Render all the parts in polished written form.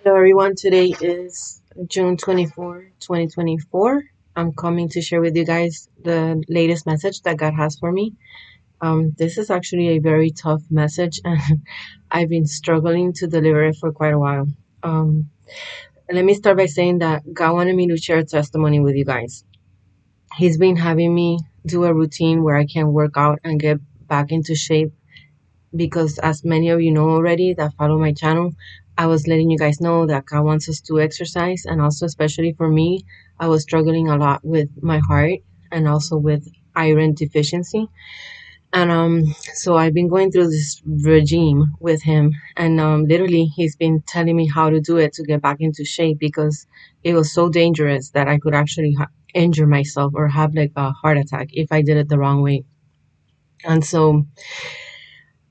Hello, everyone. Today is June 24, 2024. I'm coming to share with you guys the latest message that God has for me. This is actually a very tough message, and I've been struggling to deliver it for quite a while. Um, Let me start by saying that God wanted me to share a testimony with you guys. He's been having me do a routine where I can work out and get back into shape because as many of you know already that follow my channel, I was letting you guys know that God wants us to exercise. And also, especially for me, I was struggling a lot with my heart and also with iron deficiency. And so I've been going through this regime with him, and literally he's been telling me how to do it to get back into shape because it was so dangerous that I could actually injure myself or have like a heart attack if I did it the wrong way. And so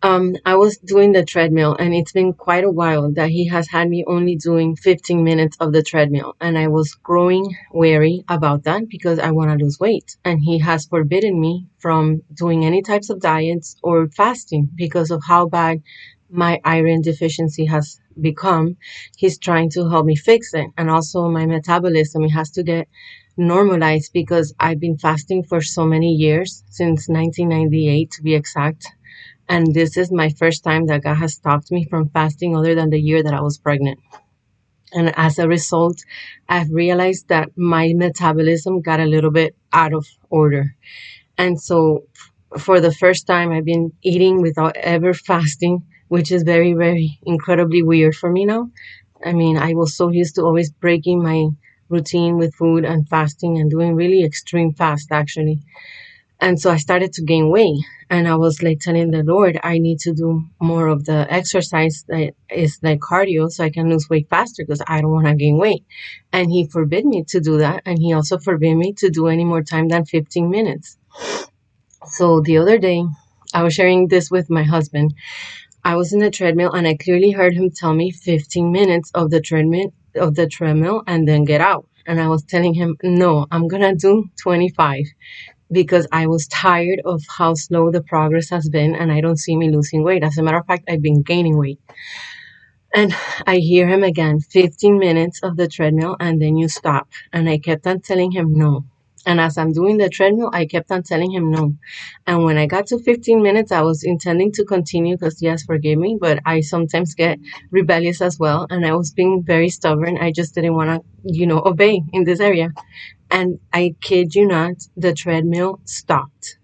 I was doing the treadmill, and it's been quite a while that he has had me only doing 15 minutes of the treadmill. And I was growing wary about that because I want to lose weight. And he has forbidden me from doing any types of diets or fasting because of how bad my iron deficiency has become. He's trying to help me fix it. And also, my metabolism, it has to get normalized because I've been fasting for so many years, since 1998 to be exact, and this is my first time that God has stopped me from fasting other than the year that I was pregnant. And as a result, I've realized that my metabolism got a little bit out of order. And so for the first time, I've been eating without ever fasting, which is very, very incredibly weird for me now. I mean, I was so used to always breaking my routine with food and fasting and doing really extreme fast, actually. And so I started to gain weight. And I was like telling the Lord, I need to do more of the exercise that is like cardio so I can lose weight faster because I don't want to gain weight. And He forbid me to do that. And He also forbid me to do any more time than 15 minutes. So the other day, I was sharing this with my husband. I was in the treadmill and I clearly heard him tell me 15 minutes of the treadmill and then get out. And I was telling him, no, I'm gonna do 25 because I was tired of how slow the progress has been and I don't see me losing weight. As a matter of fact, I've been gaining weight. And I hear him again, 15 minutes of the treadmill and then you stop. And I kept on telling him no. And as I'm doing the treadmill, I kept on telling him no. And when I got to 15 minutes, I was intending to continue because, yes, forgive me, but I sometimes get rebellious as well. And I was being very stubborn. I just didn't want to, obey in this area. And I kid you not, the treadmill stopped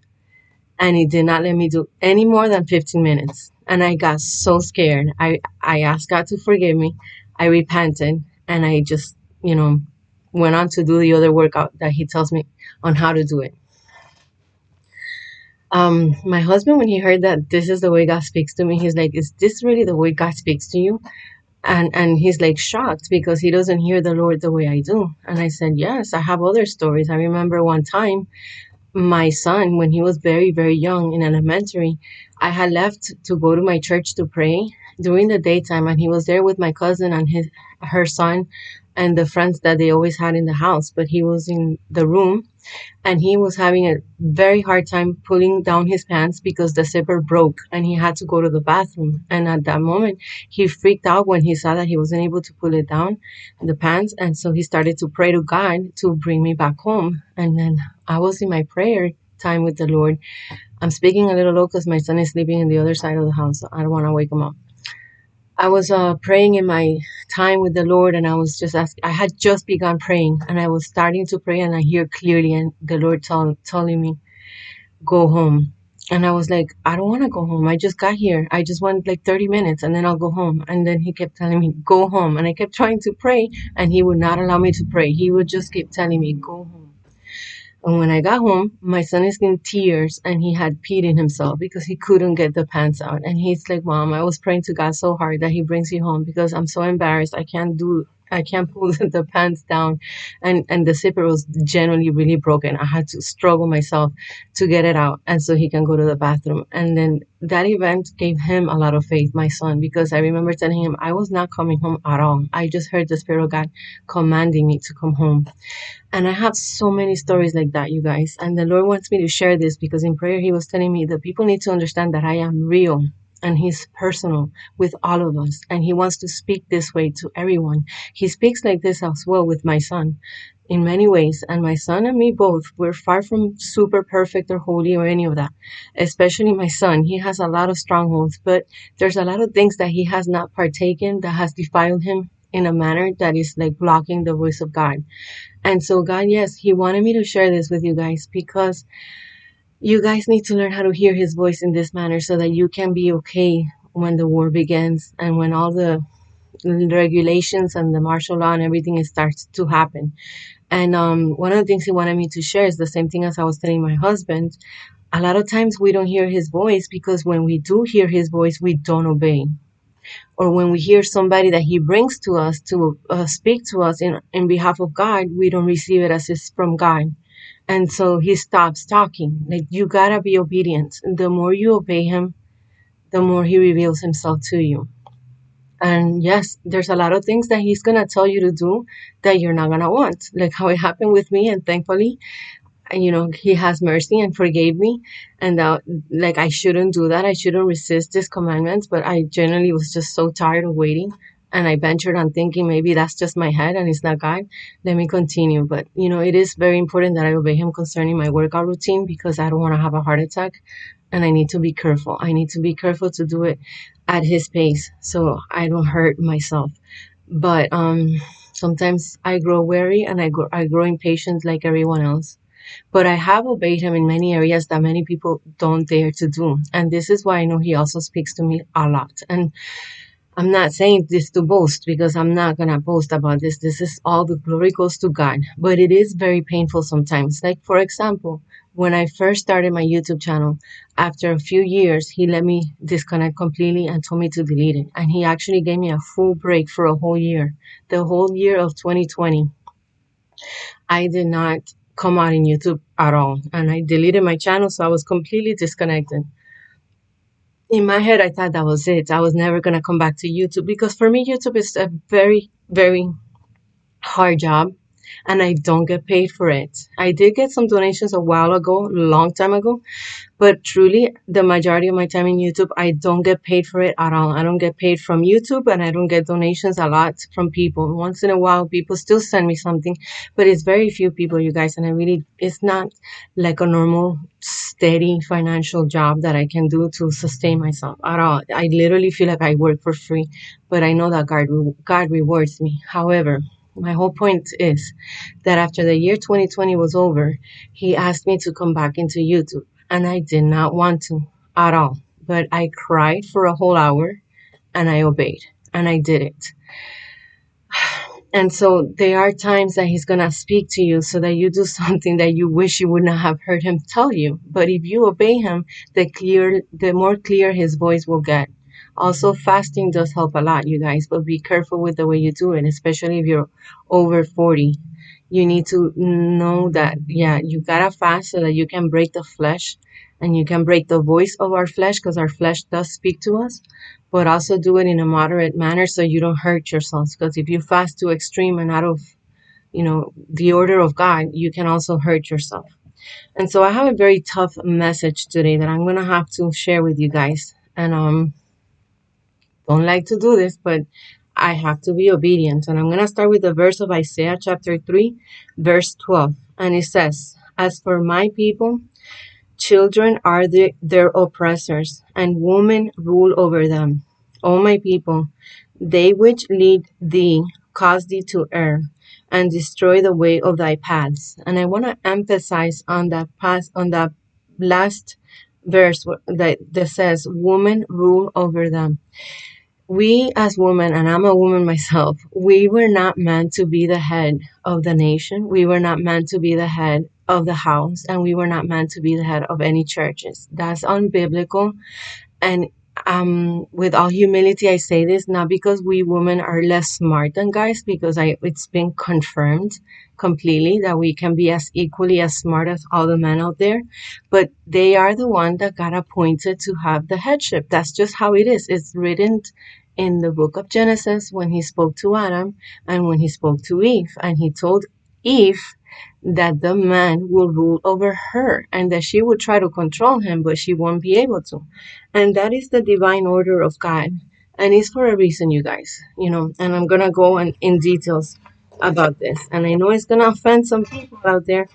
and it did not let me do any more than 15 minutes. And I got so scared. I asked God to forgive me. I repented and I just, went on to do the other workout that He tells me on how to do it. My husband, when he heard that this is the way God speaks to me, he's like, is this really the way God speaks to you? And he's like shocked because he doesn't hear the Lord the way I do. And I said, yes, I have other stories. I remember one time my son, when he was very, very young in elementary, I had left to go to my church to pray during the daytime, and he was there with my cousin and her son and the friends that they always had in the house. But he was in the room and he was having a very hard time pulling down his pants because the zipper broke and he had to go to the bathroom. And at that moment, he freaked out when he saw that he wasn't able to pull it down, the pants. And so he started to pray to God to bring me back home. And then I was in my prayer time with the Lord. I'm speaking a little low because my son is sleeping in the other side of the house. So I don't want to wake him up. I was praying in my time with the Lord, and I was just asking. I had just begun praying, and I was starting to pray, and I hear clearly, and the Lord telling me, "Go home." And I was like, "I don't want to go home. I just got here. I just want like 30 minutes, and then I'll go home." And then He kept telling me, "Go home," and I kept trying to pray, and He would not allow me to pray. He would just keep telling me, "Go home." And when I got home, my son is in tears and he had peed in himself because he couldn't get the pants out. And he's like, Mom, I was praying to God so hard that He brings you home because I'm so embarrassed. I can't pull the pants down. And the zipper was genuinely really broken. I had to struggle myself to get it out. And so he can go to the bathroom. And then that event gave him a lot of faith, my son, because I remember telling him I was not coming home at all. I just heard the Spirit of God commanding me to come home. And I have so many stories like that, you guys. And the Lord wants me to share this because in prayer, He was telling me that people need to understand that I am real. and he's personal with all of us, and he wants to speak this way to everyone. He speaks like this as well with my son in many ways, and my son and me both, we're far from super perfect or holy or any of that. Especially my son, he has a lot of strongholds, but there's a lot of things that he has not partaken that has defiled him in a manner that is like blocking the voice of God. And so God, yes, he wanted me to share this with you guys because you guys need to learn how to hear his voice in this manner so that you can be okay when the war begins and when all the regulations and the martial law and everything starts to happen. And one of the things he wanted me to share is the same thing as I was telling my husband. A lot of times we don't hear his voice because when we do hear his voice, we don't obey. Or when we hear somebody that he brings to us to speak to us in behalf of God, we don't receive it as it's from God. And so he stops talking. Like, you gotta be obedient. The more you obey him, the more he reveals himself to you. And yes, there's a lot of things that he's gonna tell you to do that you're not gonna want, like how it happened with me. And thankfully, he has mercy and forgave me. And like, I shouldn't do that. I shouldn't resist these commandments. But I generally was just so tired of waiting. And I ventured on thinking maybe that's just my head and it's not God. Let me continue. But, it is very important that I obey him concerning my workout routine because I don't want to have a heart attack. And I need to be careful. I need to be careful to do it at his pace so I don't hurt myself. But sometimes I grow weary and I grow impatient like everyone else. But I have obeyed him in many areas that many people don't dare to do. And this is why I know he also speaks to me a lot. And I'm not saying this to boast because I'm not going to boast about this. This is all the glory goes to God. But it is very painful sometimes. Like, for example, when I first started my YouTube channel, after a few years, he let me disconnect completely and told me to delete it. And he actually gave me a full break for a whole year. The whole year of 2020, I did not come out in YouTube at all. And I deleted my channel, so I was completely disconnected. In my head, I thought that was it. I was never going to come back to YouTube because for me, YouTube is a very, very hard job and I don't get paid for it. I did get some donations a while ago, a long time ago, but truly, the majority of my time in YouTube, I don't get paid for it at all. I don't get paid from YouTube and I don't get donations a lot from people. Once in a while, people still send me something, but it's very few people, you guys. And it's not like a normal, steady financial job that I can do to sustain myself at all. I literally feel like I work for free, but I know that God rewards me. However, my whole point is that after the year 2020 was over, he asked me to come back into YouTube. And I did not want to at all. But I cried for a whole hour and I obeyed and I did it. And so there are times that he's going to speak to you so that you do something that you wish you would not have heard him tell you. But if you obey him, the more clear his voice will get. Also, fasting does help a lot, you guys, but be careful with the way you do it, especially if you're over 40. You need to know that, yeah, you gotta fast so that you can break the flesh and you can break the voice of our flesh because our flesh does speak to us, but also do it in a moderate manner so you don't hurt yourselves. Because if you fast too extreme and out of, the order of God, you can also hurt yourself. And so I have a very tough message today that I'm going to have to share with you guys. And don't like to do this, but I have to be obedient. And I'm going to start with the verse of Isaiah chapter 3, verse 12. And it says, "As for my people, children are their oppressors, and women rule over them. O my people, they which lead thee cause thee to err, and destroy the way of thy paths." And I want to emphasize on that last verse that says, "Women rule over them." We as women, and I'm a woman myself, we were not meant to be the head of the nation. We were not meant to be the head of the house, and we were not meant to be the head of any churches. That's unbiblical. And with all humility, I say this not because we women are less smart than guys, because it's been confirmed completely that we can be as equally as smart as all the men out there, but they are the one that got appointed to have the headship. That's just how it is. It's written in the book of Genesis when he spoke to Adam and when he spoke to Eve, and he told Eve that the man will rule over her and that she will try to control him, but she won't be able to. And that is the divine order of God. And it's for a reason, you guys, and I'm going to go in details about this. And I know it's going to offend some people out there,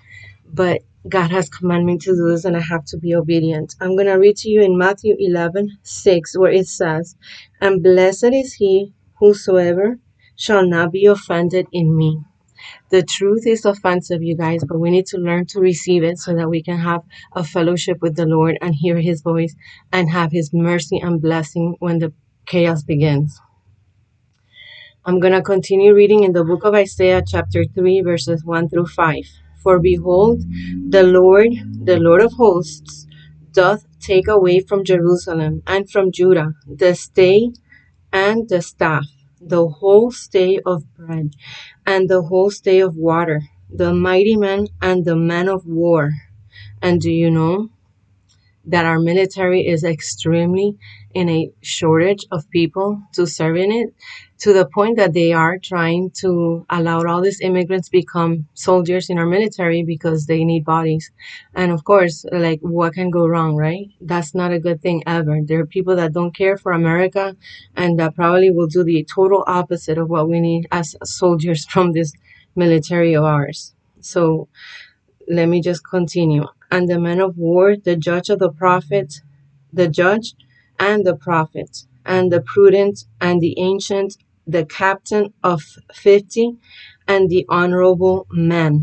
but God has commanded me to do this and I have to be obedient. I'm going to read to you in Matthew 11:6, where it says, "And blessed is he whosoever shall not be offended in me." The truth is offensive, you guys, but we need to learn to receive it so that we can have a fellowship with the Lord and hear his voice and have his mercy and blessing when the chaos begins. I'm going to continue reading in the book of Isaiah, chapter 3, verses 1 through 5. "For behold, the Lord of hosts, doth take away from Jerusalem and from Judah the stay and the staff, the whole stay of bread, and the whole stay of water, the mighty man and the man of war." And do you know that our military is extremely in a shortage of people to serve in it, to the point that they are trying to allow all these immigrants become soldiers in our military because they need bodies. And of course, like, what can go wrong, right? That's not a good thing ever. There are people that don't care for America and that probably will do the total opposite of what we need as soldiers from this military of ours. So let me just continue. "And the man of war, the judge of the prophet, the judge and the prophet, and the prudent and the ancient, the captain of 50, and the honorable man,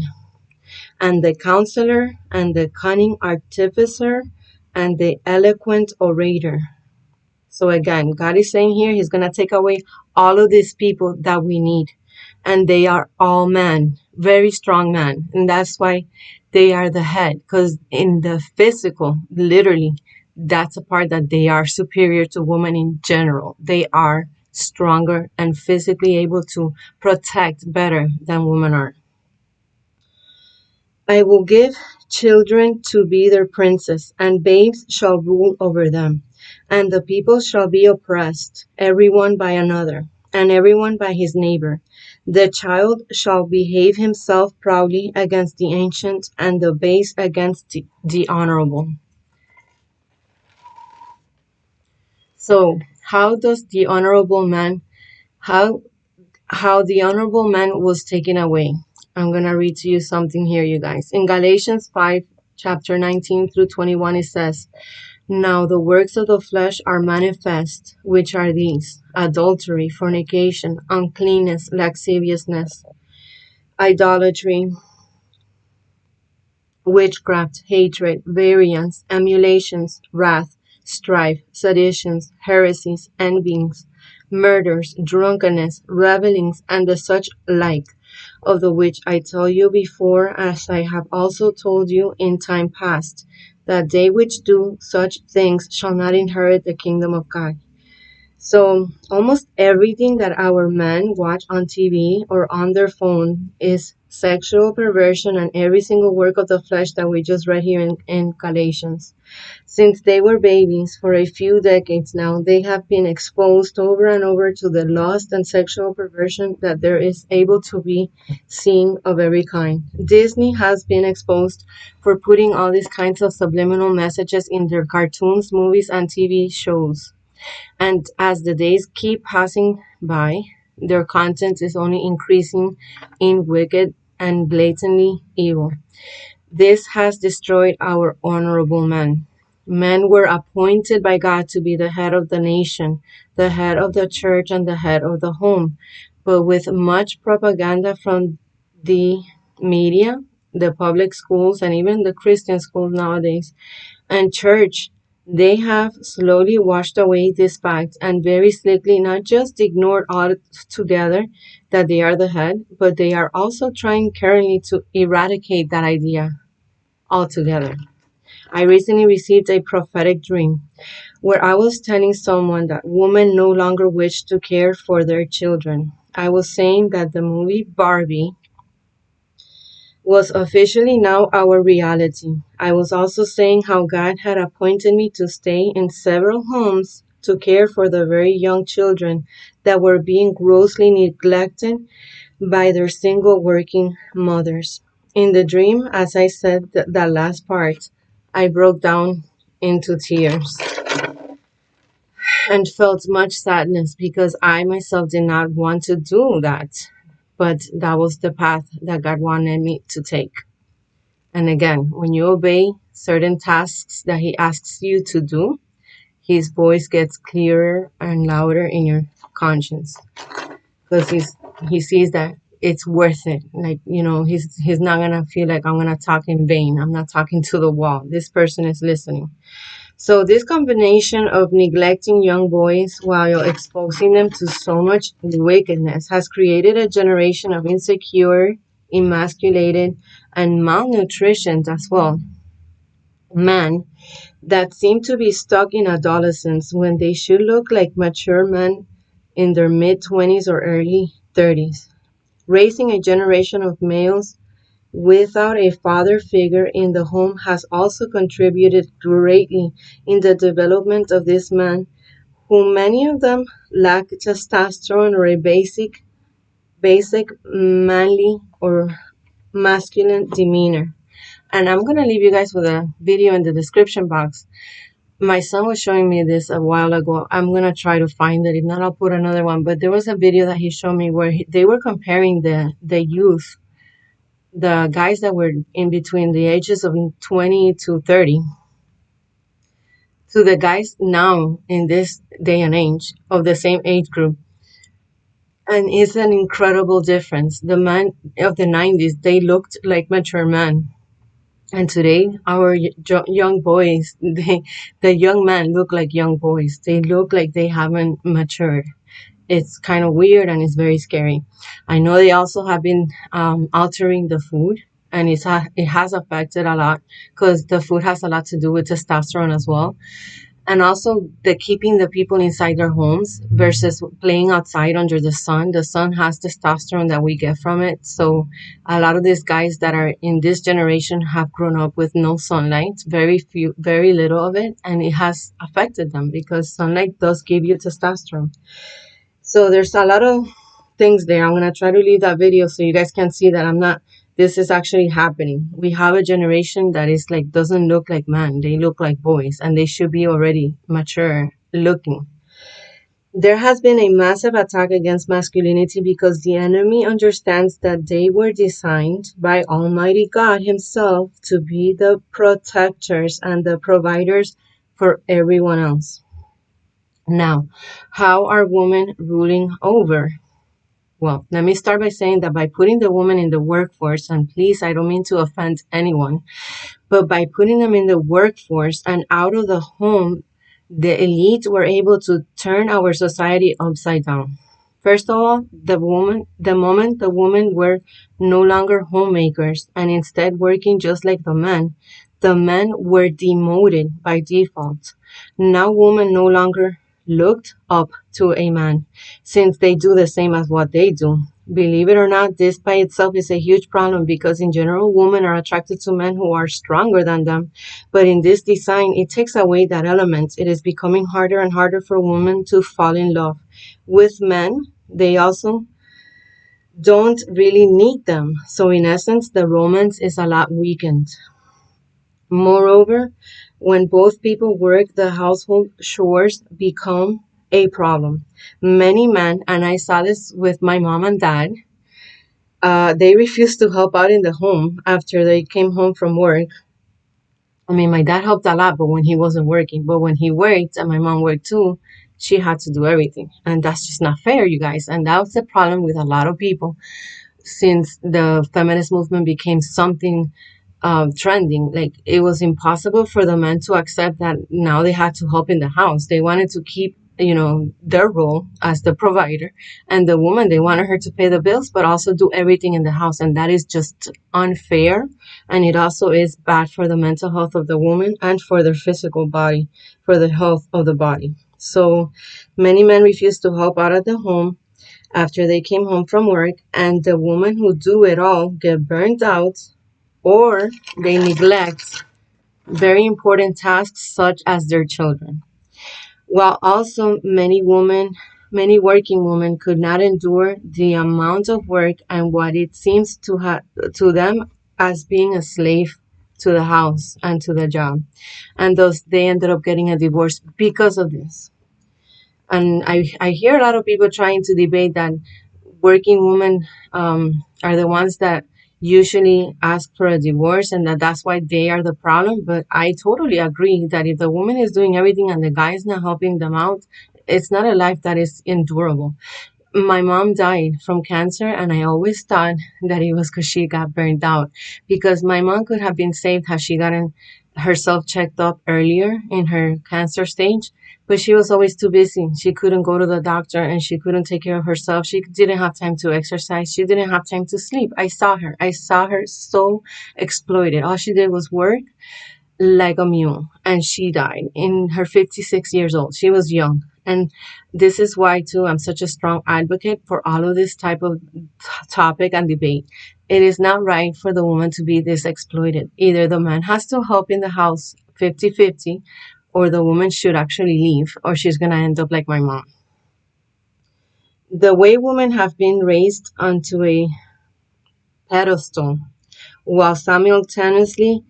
and the counselor, and the cunning artificer, and the eloquent orator." So again, God is saying here he's going to take away all of these people that we need. And they are all men, very strong men. And that's why they are the head. Because in the physical, literally, that's a part that they are superior to women in general. They are stronger and physically able to protect better than women are. "I will give children to be their princes, and babes shall rule over them. And the people shall be oppressed, every one by another, and every one by his neighbor. The child shall behave himself proudly against the ancient, and the base against the honorable." So, how how the honorable man was taken away? I'm going to read to you something here, you guys. In Galatians 5, chapter 19 through 21, it says, "Now the works of the flesh are manifest, which are these: adultery, fornication, uncleanness, lasciviousness, idolatry, witchcraft, hatred, variance, emulations, wrath, strife, seditions, heresies, envyings, murders, drunkenness, revellings, and the such like, of the which I tell you before, as I have also told you in time past, that they which do such things shall not inherit the kingdom of God." So almost everything that our men watch on TV or on their phone is sexual perversion and every single work of the flesh that we just read here in Galatians. Since they were babies for a few decades now, they have been exposed over and over to the lust and sexual perversion that there is able to be seen of every kind. Disney has been exposed for putting all these kinds of subliminal messages in their cartoons, movies, and TV shows. And as the days keep passing by, their content is only increasing in wicked and blatantly evil. This has destroyed our honorable men. Men were appointed by God to be the head of the nation, the head of the church, and the head of the home. But with much propaganda from the media, the public schools, and even the Christian schools nowadays, and church, they have slowly washed away this fact and very slickly not just ignored altogether that they are the head, but they are also trying currently to eradicate that idea altogether. I recently received a prophetic dream where I was telling someone that women no longer wish to care for their children. I was saying that the movie Barbie was officially now our reality. I was also saying how God had appointed me to stay in several homes to care for the very young children that were being grossly neglected by their single working mothers. In the dream, as I said, that last part, I broke down into tears and felt much sadness because I myself did not want to do that. But that was the path that God wanted me to take. And again, when you obey certain tasks that He asks you to do, His voice gets clearer and louder in your conscience because he sees that it's worth it. Like, he's not gonna feel like I'm gonna talk in vain. I'm not talking to the wall. This person is listening. So this combination of neglecting young boys while exposing them to so much wickedness has created a generation of insecure, emasculated, and malnutritioned as well men that seem to be stuck in adolescence when they should look like mature men in their mid 20s or early 30s. Raising a generation of males without a father figure in the home has also contributed greatly in the development of these men, who many of them lack testosterone or a basic manly or masculine demeanor. And I'm gonna leave you guys with a video in the description box. My son was showing me this a while ago. I'm gonna try to find it. If not, I'll put another one. But there was a video that he showed me where they were comparing the youth, the guys that were in between the ages of 20 to 30, to the guys now in this day and age of the same age group. And it's an incredible difference. The men of the 90s, they looked like mature men. And today, our young boys, the young men look like young boys. They look like they haven't matured. It's kind of weird and it's very scary. I know they also have been altering the food, and it has affected a lot because the food has a lot to do with testosterone as well, and also the keeping the people inside their homes versus playing outside under the sun. The sun has testosterone that we get from it. So a lot of these guys that are in this generation have grown up with no sunlight, very little of it, and it has affected them because sunlight does give you testosterone. So there's a lot of things there. I'm gonna try to leave that video so you guys can see that I'm not. This is actually happening. We have a generation that is like doesn't look like men. They look like boys, and they should be already mature looking. There has been a massive attack against masculinity because the enemy understands that they were designed by Almighty God Himself to be the protectors and the providers for everyone else. Now, how are women ruling over? Well, let me start by saying that by putting the woman in the workforce, and please, I don't mean to offend anyone, but by putting them in the workforce and out of the home, the elite were able to turn our society upside down. First of all, the moment the women were no longer homemakers and instead working just like the men were demoted by default. Now women no longer looked up to a man since they do the same as what they do. Believe it or not, this by itself is a huge problem because in general, women are attracted to men who are stronger than them. But in this design, it takes away that element. It is becoming harder and harder for women to fall in love with men. They also don't really need them. So in essence, the romance is a lot weakened. Moreover, when both people work, the household chores become a problem. Many men, and I saw this with my mom and dad, they refused to help out in the home after they came home from work. I mean, my dad helped a lot, but when he wasn't working. But when he worked and my mom worked too, she had to do everything. And that's just not fair, you guys. And that was the problem with a lot of people since the feminist movement became something trending. Like it was impossible for the men to accept that now they had to help in the house. They wanted to keep, their role as the provider, and the woman they wanted her to pay the bills, but also do everything in the house, and that is just unfair. And it also is bad for the mental health of the woman and for their physical body, for the health of the body. So many men refuse to help out at the home after they came home from work, and the women who do it all get burned out or they neglect very important tasks such as their children. While also many working women could not endure the amount of work and what it seems to them as being a slave to the house and to the job. And thus they ended up getting a divorce because of this. And I hear a lot of people trying to debate that working women are the ones that usually ask for a divorce and that's why they are the problem. But I totally agree that if the woman is doing everything and the guy is not helping them out, it's not a life that is endurable. My mom died from cancer, and I always thought that it was because she got burned out. Because my mom could have been saved had she gotten herself checked up earlier in her cancer stage, but she was always too busy. She couldn't go to the doctor and she couldn't take care of herself. She didn't have time to exercise. She didn't have time to sleep. I saw her. I saw her so exploited. All she did was work like a mule, and she died in her 56 years old. She was young. And this is why too I'm such a strong advocate for all of this type of topic and debate. It is not right for the woman to be this exploited. Either the man has to help in the house 50-50, or the woman should actually leave, or she's going to end up like my mom. The way women have been raised onto a pedestal while simultaneously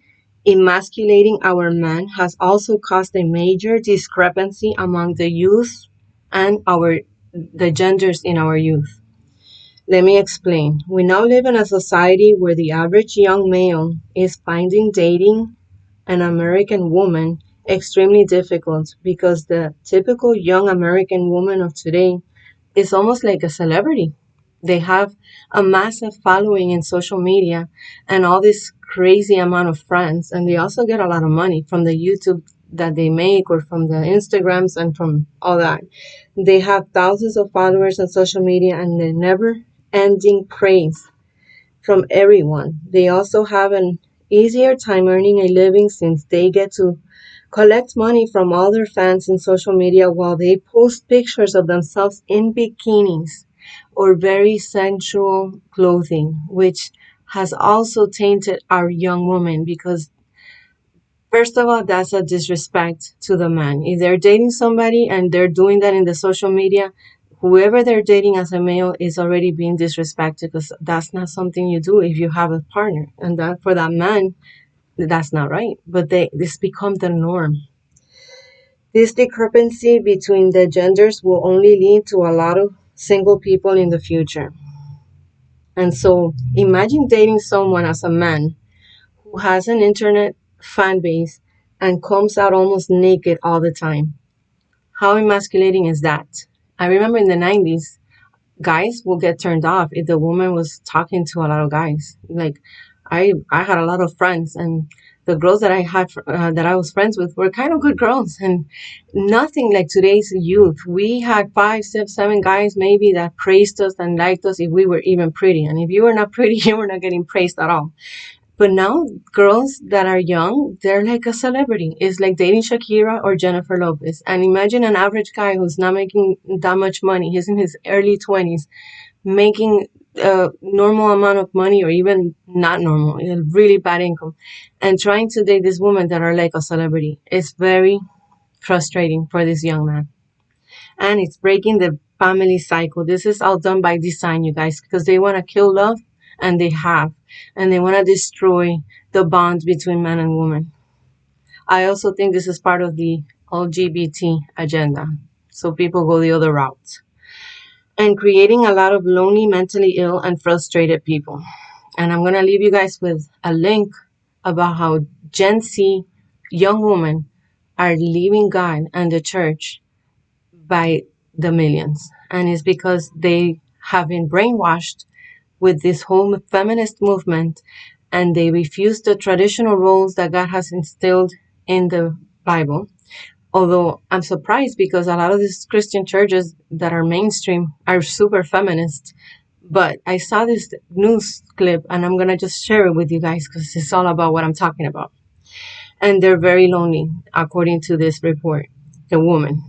emasculating our men has also caused a major discrepancy among the youth and the genders in our youth. Let me explain. We now live in a society where the average young male is finding dating an American woman extremely difficult because the typical young American woman of today is almost like a celebrity. They have a massive following in social media and all this crazy amount of friends. And they also get a lot of money from the YouTube that they make or from the Instagrams and from all that. They have thousands of followers on social media and the never ending praise from everyone. They also have an easier time earning a living since they get to collect money from all their fans in social media while they post pictures of themselves in bikinis or very sensual clothing, which has also tainted our young women because, first of all, that's a disrespect to the man. If they're dating somebody and they're doing that in the social media, whoever they're dating as a male is already being disrespected because that's not something you do if you have a partner. And that for that man, that's not right. But this become the norm. This discrepancy between the genders will only lead to a lot of single people in the future. And so imagine dating someone as a man who has an internet fan base and comes out almost naked all the time. How emasculating is that? I remember in the 90s, guys will get turned off if the woman was talking to a lot of guys. Like, I had a lot of friends, and the girls that I had that I was friends with were kind of good girls, and nothing like today's youth. We had five, six, seven guys maybe that praised us and liked us if we were even pretty, and if you were not pretty, you were not getting praised at all. But now girls that are young, they're like a celebrity. It's like dating Shakira or Jennifer Lopez. And imagine an average guy who's not making that much money. He's in his early 20s, making a normal amount of money or even not normal, a really bad income, and trying to date this woman that are like a celebrity. It's very frustrating for this young man. And it's breaking the family cycle. This is all done by design, you guys, because they want to kill love, and they have, and they want to destroy the bond between man and woman. I also think this is part of the LGBT agenda. So people go the other route and creating a lot of lonely, mentally ill, and frustrated people. And I'm going to leave you guys with a link about how Gen Z young women are leaving God and the church by the millions. And it's because they have been brainwashed with this whole feminist movement and they refuse the traditional roles that God has instilled in the Bible. Although I'm surprised because a lot of these Christian churches that are mainstream are super feminist. But I saw this news clip and I'm going to just share it with you guys because it's all about what I'm talking about. And they're very lonely, according to this report, the woman.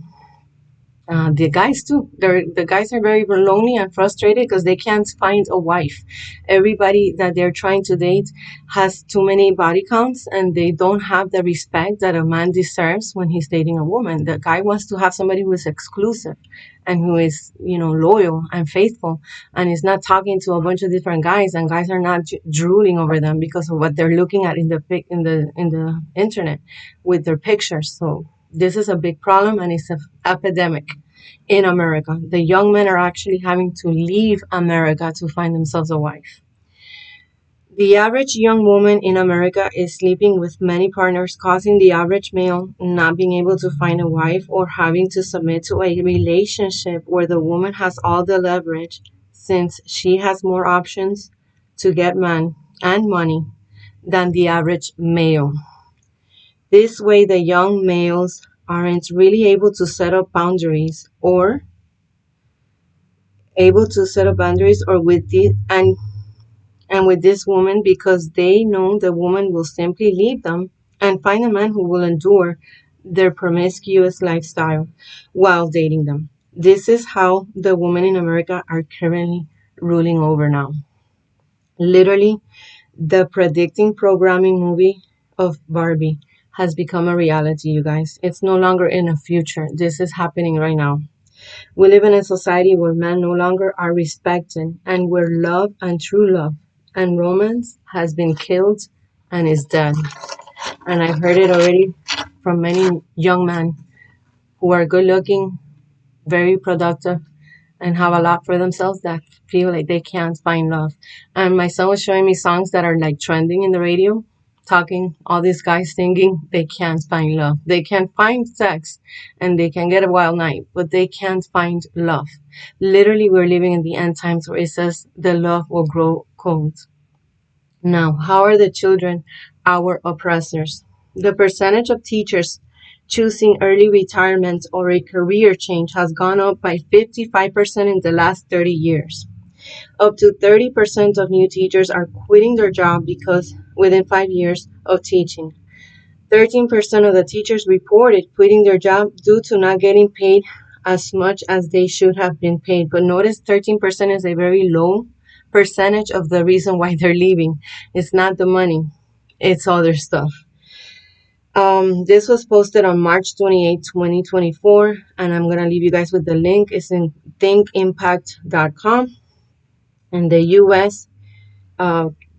The guys too. The guys are very lonely and frustrated because they can't find a wife. Everybody that they're trying to date has too many body counts, and they don't have the respect that a man deserves when he's dating a woman. The guy wants to have somebody who is exclusive and who is, loyal and faithful, and is not talking to a bunch of different guys, and guys are not drooling over them because of what they're looking at in the internet with their pictures. So this is a big problem, and it's an epidemic in America. The young men are actually having to leave America to find themselves a wife. The average young woman in America is sleeping with many partners, causing the average male not being able to find a wife or having to submit to a relationship where the woman has all the leverage since she has more options to get man and money than the average male. This way, the young males aren't really able to set up boundaries or with the and with this woman because they know the woman will simply leave them and find a man who will endure their promiscuous lifestyle while dating them. This is how the women in America are currently ruling over now. Literally, the predicting programming movie of Barbie has become a reality, you guys. It's no longer in a future. This is happening right now. We live in a society where men no longer are respected and where love and true love and romance has been killed and is dead. And I've heard it already from many young men who are good looking, very productive, and have a lot for themselves that feel like they can't find love. And my son was showing me songs that are like trending in the radio, talking, all these guys singing, they can't find love. They can find sex and they can get a wild night, but they can't find love. Literally, we're living in the end times where it says the love will grow cold. Now, how are the children our oppressors? The percentage of teachers choosing early retirement or a career change has gone up by 55% in the last 30 years. Up to 30% of new teachers are quitting their job because within 5 years of teaching. 13% of the teachers reported quitting their job due to not getting paid as much as they should have been paid. But notice 13% is a very low percentage of the reason why they're leaving. It's not the money, it's other stuff. This was posted on March 28, 2024, and I'm going to leave you guys with the link. It's in thinkimpact.com. In the US,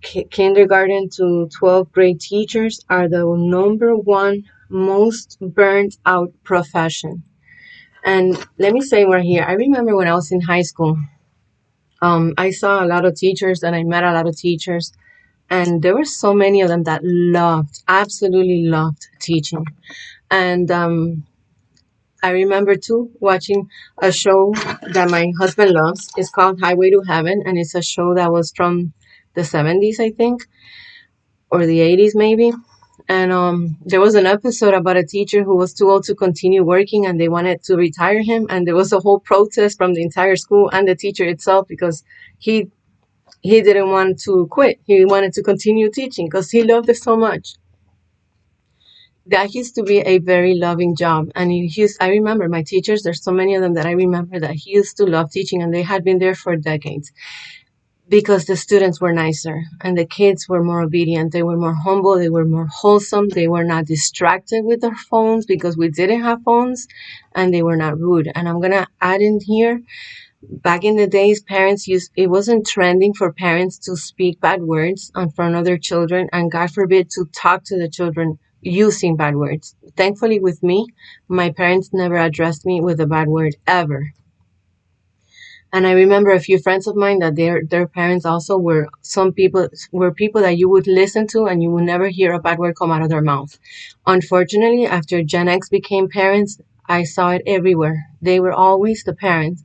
kindergarten to 12th grade teachers are the number one most burnt out profession. And let me say right here, I remember when I was in high school, I saw a lot of teachers and I met a lot of teachers, and there were so many of them that absolutely loved teaching. And I remember too watching a show that my husband loves. It's called Highway to Heaven, and it's a show that was from the 70s, I think, or the 80s maybe. And there was an episode about a teacher who was too old to continue working and they wanted to retire him. And there was a whole protest from the entire school and the teacher itself because he didn't want to quit. He wanted to continue teaching because he loved it so much. That used to be a very loving job. And I remember my teachers, there's so many of them that I remember that he used to love teaching, and they had been there for decades because the students were nicer and the kids were more obedient. They were more humble. They were more wholesome. They were not distracted with their phones because we didn't have phones, and they were not rude. And I'm going to add in here, back in the days, it wasn't trending for parents to speak bad words in front of their children, and God forbid to talk to the children using bad words. Thankfully, with me, my parents never addressed me with a bad word ever. And I remember a few friends of mine that their parents also were people that you would listen to and you would never hear a bad word come out of their mouth. Unfortunately, after Gen X became parents, I saw it everywhere. They were always the parents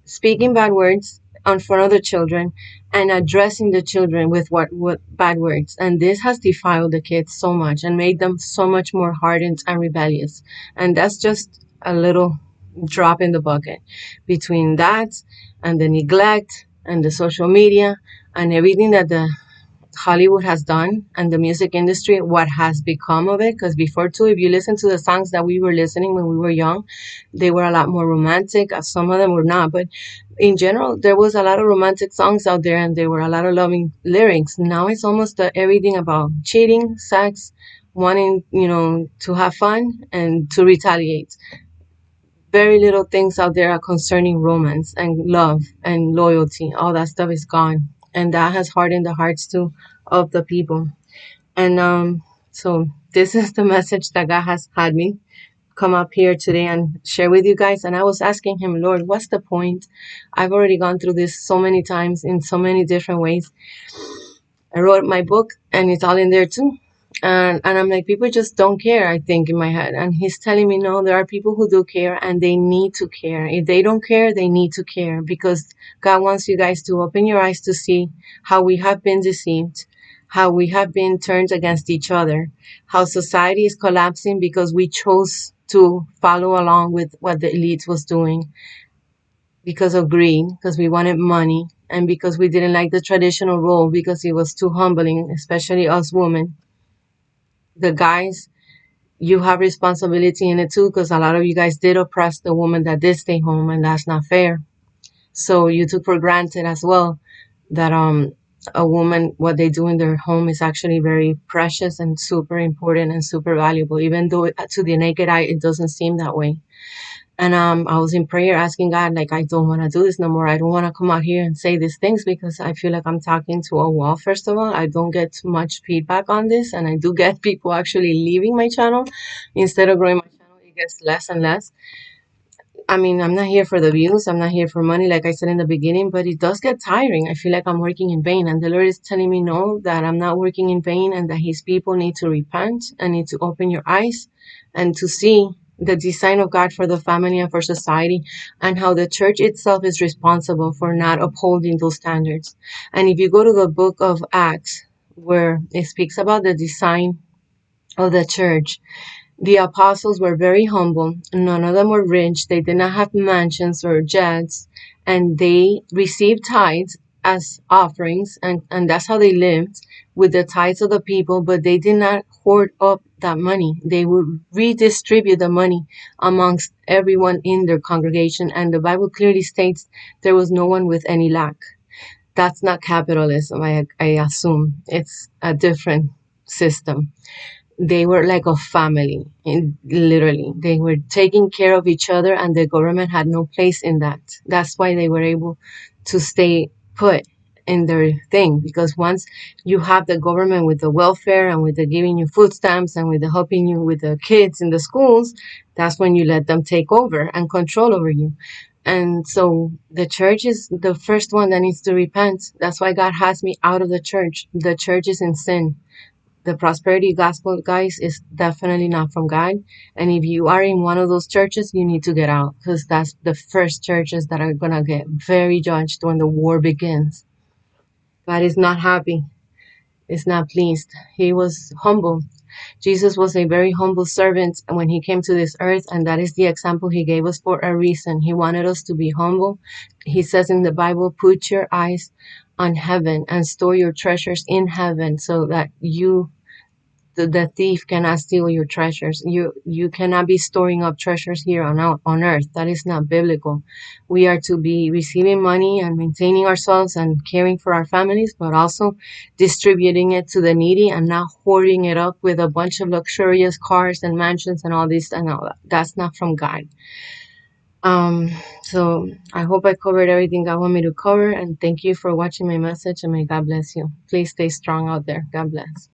speaking bad words in front of the children and addressing the children with what bad words. And this has defiled the kids so much and made them so much more hardened and rebellious. And that's just a little drop in the bucket between that and the neglect and the social media and everything that Hollywood has done and the music industry, what has become of it. Because before, too, if you listen to the songs that we were listening when we were young, they were a lot more romantic. Some of them were not, but in general, there was a lot of romantic songs out there and there were a lot of loving lyrics. Now it's almost everything about cheating, sex, wanting, to have fun and to retaliate. Very little things out there are concerning romance and love and loyalty. All that stuff is gone. And that has hardened the hearts too of the people. And so this is the message that God has had me come up here today and share with you guys. And I was asking him, Lord, what's the point? I've already gone through this so many times in so many different ways. I wrote my book and it's all in there too. And I'm like, people just don't care, I think, in my head. And he's telling me, no, there are people who do care and they need to care. If they don't care, they need to care because God wants you guys to open your eyes to see how we have been deceived, how we have been turned against each other, how society is collapsing because we chose to follow along with what the elite was doing because of greed, because we wanted money, and because we didn't like the traditional role because it was too humbling, especially us women. The guys, you have responsibility in it too, because a lot of you guys did oppress the woman that did stay home, and that's not fair. So you took for granted as well that a woman, what they do in their home is actually very precious and super important and super valuable, even though to the naked eye it doesn't seem that way. And I was in prayer asking God, like, I don't want to do this no more. I don't want to come out here and say these things because I feel like I'm talking to a wall, first of all. I don't get too much feedback on this. And I do get people actually leaving my channel. Instead of growing my channel, it gets less and less. I mean, I'm not here for the views. I'm not here for money, like I said in the beginning, but it does get tiring. I feel like I'm working in vain. And the Lord is telling me, no, that I'm not working in vain and that His people need to repent and need to open your eyes and to see the design of God for the family and for society and how the church itself is responsible for not upholding those standards. And if you go to the book of Acts, where it speaks about the design of the church, the apostles were very humble. None of them were rich. They did not have mansions or jets. And they received tithes as offerings. And that's how they lived with the tithes of the people. But they did not hoard up that money. They would redistribute the money amongst everyone in their congregation. And the Bible clearly states there was no one with any lack. That's not capitalism, I assume. It's a different system. They were like a family, literally. They were taking care of each other, and the government had no place in that. That's why they were able to stay put in their thing, because once you have the government with the welfare and with the giving you food stamps and with the helping you with the kids in the schools, that's when you let them take over and control over you. And so the church is the first one that needs to repent. That's why God has me out of the church. The church is in sin. The prosperity gospel, guys, is definitely not from God. And if you are in one of those churches, you need to get out, because that's the first churches that are going to get very judged when the war begins. God is not happy, is not pleased. He was humble. Jesus was a very humble servant when he came to this earth, and that is the example he gave us for a reason. He wanted us to be humble. He says in the Bible, put your eyes on heaven and store your treasures in heaven, so that the thief cannot steal your treasures. You cannot be storing up treasures here on earth. That is not biblical. We are to be receiving money and maintaining ourselves and caring for our families, but also distributing it to the needy and not hoarding it up with a bunch of luxurious cars and mansions and all this and all that. That's not from God. So I hope I covered everything God wanted me to cover, and thank you for watching my message, and may God bless you. Please stay strong out there. God bless.